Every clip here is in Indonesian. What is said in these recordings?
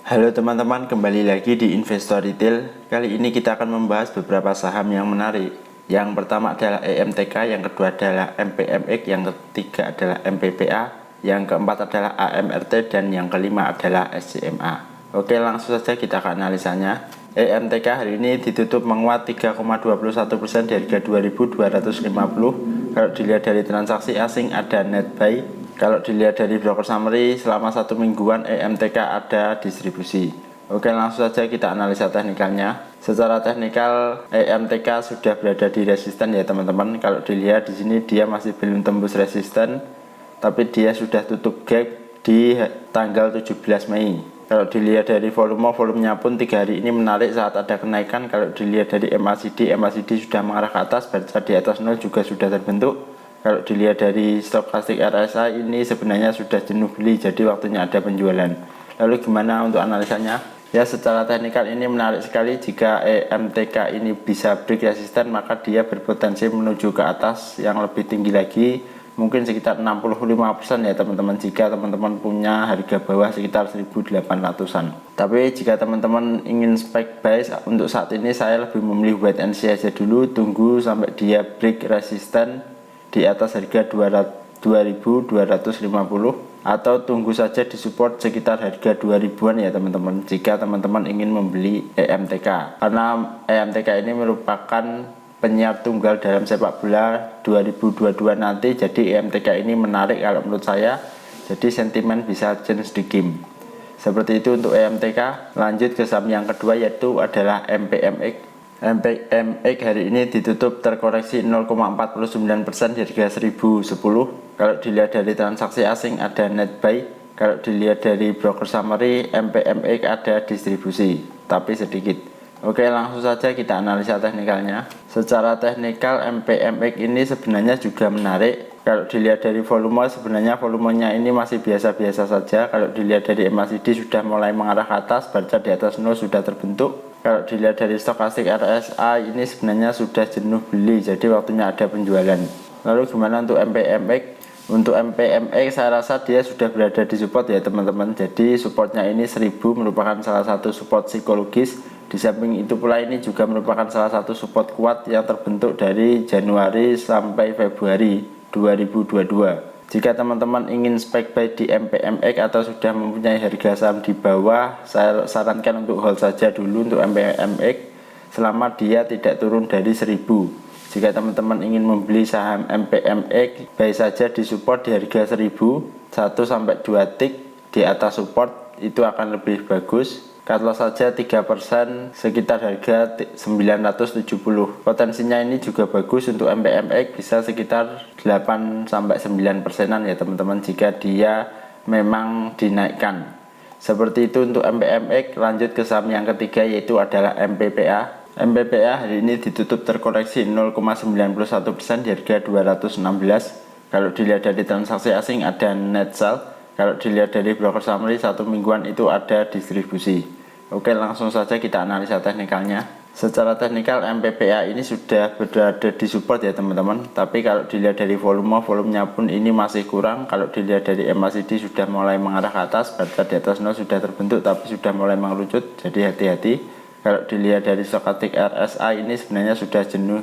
Halo teman-teman, kembali lagi di Investor Retail. Kali ini kita akan membahas beberapa saham yang menarik. Yang pertama adalah EMTK, yang kedua adalah MPMX, yang ketiga adalah MPPA, yang keempat adalah AMRT, dan yang kelima adalah SCMA. Oke, langsung saja kita ke analisanya. EMTK hari ini ditutup menguat 3,21% di harga 2.250. Kalau dilihat dari transaksi asing ada net buy. Kalau dilihat dari broker summary, selama satu mingguan EMTK ada distribusi. Oke, langsung saja kita analisa teknikalnya. Secara teknikal EMTK sudah berada di resisten ya teman-teman. Kalau dilihat di sini dia masih belum tembus resisten, tapi dia sudah tutup gap di tanggal 17 Mei. Kalau dilihat dari volumenya pun 3 hari ini menarik saat ada kenaikan. Kalau dilihat dari MACD sudah mengarah ke atas, baca di atas 0 juga sudah terbentuk. Kalau dilihat dari stokastik RSI ini sebenarnya sudah jenuh beli, jadi waktunya ada penjualan. Lalu gimana untuk analisanya? Ya, secara teknikal ini menarik sekali. Jika EMTK ini bisa break resisten, maka dia berpotensi menuju ke atas yang lebih tinggi lagi, mungkin sekitar 65% ya teman-teman, jika teman-teman punya harga bawah sekitar 1800-an. Tapi jika teman-teman ingin spek buy, untuk saat ini saya lebih memilih wait and see aja dulu, tunggu sampai dia break resisten di atas harga 2.250 atau tunggu saja di support sekitar harga 2000-an ya teman-teman, jika teman-teman ingin membeli EMTK. Karena EMTK ini merupakan penyiar tunggal dalam sepak bola 2022 nanti, jadi EMTK ini menarik kalau menurut saya. Jadi sentimen bisa change di game. Seperti itu untuk EMTK. Lanjut ke saham yang kedua, yaitu adalah MPMX. MPMX hari ini ditutup terkoreksi 0,49% di harga 1010. Kalau dilihat dari transaksi asing ada net buy. Kalau dilihat dari broker summary, MPMX ada distribusi, tapi sedikit. Oke, langsung saja kita analisa teknikalnya. Secara teknikal MPMX ini sebenarnya juga menarik. Kalau dilihat dari volume, sebenarnya volumenya ini masih biasa-biasa saja. Kalau dilihat dari MACD sudah mulai mengarah ke atas, baca di atas 0 sudah terbentuk. Kalau dilihat dari stokastik RSI ini sebenarnya sudah jenuh beli, jadi waktunya ada penjualan. Lalu gimana untuk MPMX? Untuk MPMX saya rasa dia sudah berada di support ya teman-teman. Jadi supportnya ini 1000 merupakan salah satu support psikologis. Di samping itu pula ini juga merupakan salah satu support kuat yang terbentuk dari Januari sampai Februari 2022. Jika teman-teman ingin spek buy di MPMX atau sudah mempunyai harga saham di bawah, saya sarankan untuk hold saja dulu untuk MPMX selama dia tidak turun dari 1000. Jika teman-teman ingin membeli saham MPMX, buy saja di support di harga 1000, 1-2 tick di atas support itu akan lebih bagus. Cut loss saja 3% sekitar harga 970. Potensinya ini juga bagus untuk MPMX, bisa sekitar 8-9%an ya teman-teman jika dia memang dinaikkan. Seperti itu untuk MPMX. Lanjut ke saham yang ketiga, yaitu adalah MPPA. MPPA hari ini ditutup terkoreksi 0,91% di harga 216. Kalau dilihat dari transaksi asing ada net sell. Kalau dilihat dari broker summary satu mingguan itu ada distribusi. Oke, langsung saja kita analisa teknikalnya. Secara teknikal MPPA ini sudah berada di support ya teman-teman. Tapi kalau dilihat dari volumenya pun ini masih kurang. Kalau dilihat dari MACD sudah mulai mengarah ke atas, baca di atas 0 sudah terbentuk tapi sudah mulai mengerucut, jadi hati-hati. Kalau dilihat dari stokastik RSI ini sebenarnya sudah jenuh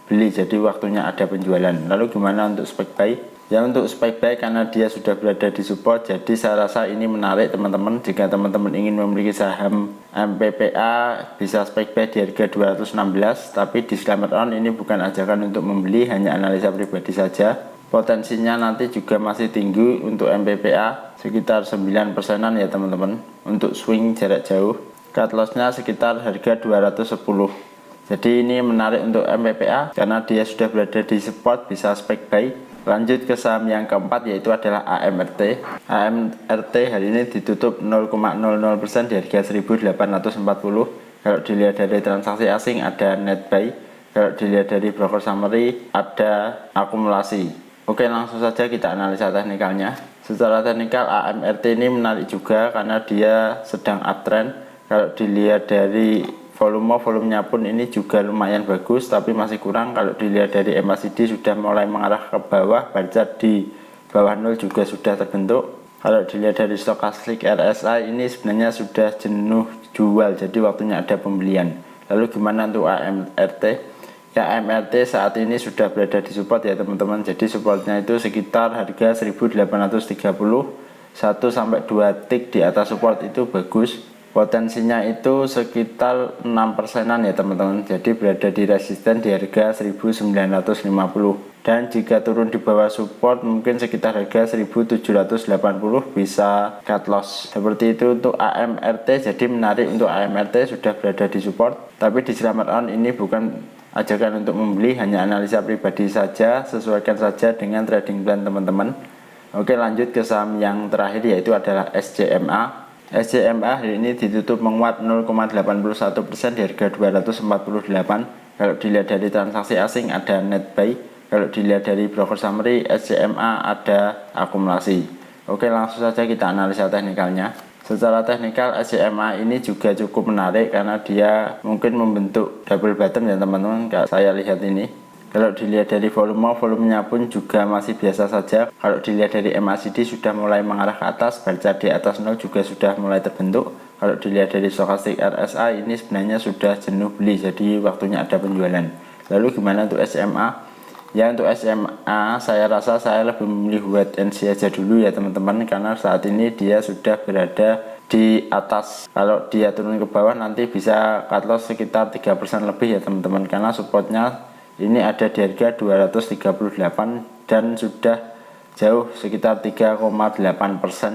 beli, jadi waktunya ada penjualan. Lalu gimana untuk spek buy? Ya, untuk spek buy karena dia sudah berada di support, jadi saya rasa ini menarik teman-teman. Jika teman-teman ingin memiliki saham MPPA, bisa spek buy di harga 216. Tapi disclaimer on, ini bukan ajakan untuk membeli, hanya analisa pribadi saja. Potensinya nanti juga masih tinggi untuk MPPA, sekitar 9%an ya teman-teman, untuk swing jarak jauh. Cut lossnya sekitar harga 210. Jadi ini menarik untuk MPPA karena dia sudah berada di support, bisa spek buy. Lanjut ke saham yang keempat, yaitu adalah AMRT. AMRT hari ini ditutup 0,00% di harga 1840. Kalau dilihat dari transaksi asing ada net buy. Kalau dilihat dari broker summary ada akumulasi. Oke, langsung saja kita analisa teknikalnya. Secara teknikal AMRT ini menarik juga karena dia sedang uptrend. Kalau dilihat dari volumenya pun ini juga lumayan bagus, tapi masih kurang. Kalau dilihat dari MACD sudah mulai mengarah ke bawah, baca di bawah 0 juga sudah terbentuk. Kalau dilihat dari stokastik RSI ini sebenarnya sudah jenuh jual, jadi waktunya ada pembelian. Lalu gimana untuk AMRT? Ya, AMRT saat ini sudah berada di support ya teman-teman. Jadi supportnya itu sekitar harga 1830, 1 sampai 2 tick di atas support itu bagus. Potensinya itu sekitar 6%-an ya teman-teman. Jadi berada di resisten di harga 1950. Dan jika turun di bawah support mungkin sekitar harga 1780 bisa cut loss. Seperti itu untuk AMRT. Jadi menarik untuk AMRT sudah berada di support. Tapi di Selamat On ini bukan ajakan untuk membeli, hanya analisa pribadi saja. Sesuaikan saja dengan trading plan teman-teman. Oke, lanjut ke saham yang terakhir yaitu adalah SCMA. SCMA hari ini ditutup menguat 0,81% di harga 248. Kalau dilihat dari transaksi asing ada net buy. Kalau dilihat dari broker summary SCMA ada akumulasi. Oke, langsung saja kita analisa teknikalnya. Secara teknikal SCMA ini juga cukup menarik karena dia mungkin membentuk double bottom ya teman-teman. Kalau saya lihat ini, kalau dilihat dari volumenya pun juga masih biasa saja. Kalau dilihat dari MACD sudah mulai mengarah ke atas, bar di atas 0 juga sudah mulai terbentuk. Kalau dilihat dari stokastik RSI ini sebenarnya sudah jenuh beli, jadi waktunya ada penjualan. Lalu gimana untuk SMA? Ya, untuk SMA saya rasa saya lebih memilih wait and see aja dulu ya teman-teman, karena saat ini dia sudah berada di atas. Kalau dia turun ke bawah nanti bisa cut loss sekitar 3% lebih ya teman-teman, karena supportnya ini ada di harga 238 dan sudah jauh sekitar 3,8%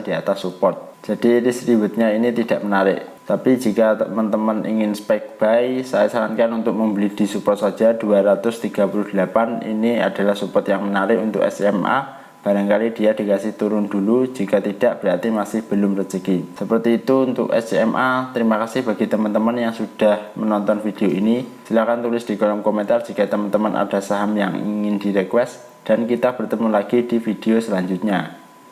di atas support. Jadi risk rewardnya ini tidak menarik. Tapi jika teman-teman ingin spek buy, saya sarankan untuk membeli di support saja 238. Ini adalah support yang menarik untuk SMA. Barangkali dia dikasih turun dulu, jika tidak berarti masih belum rezeki. Seperti itu untuk SCMA. Terima kasih bagi teman-teman yang sudah menonton video ini. Silahkan tulis di kolom komentar jika teman-teman ada saham yang ingin di request, dan kita bertemu lagi di video selanjutnya.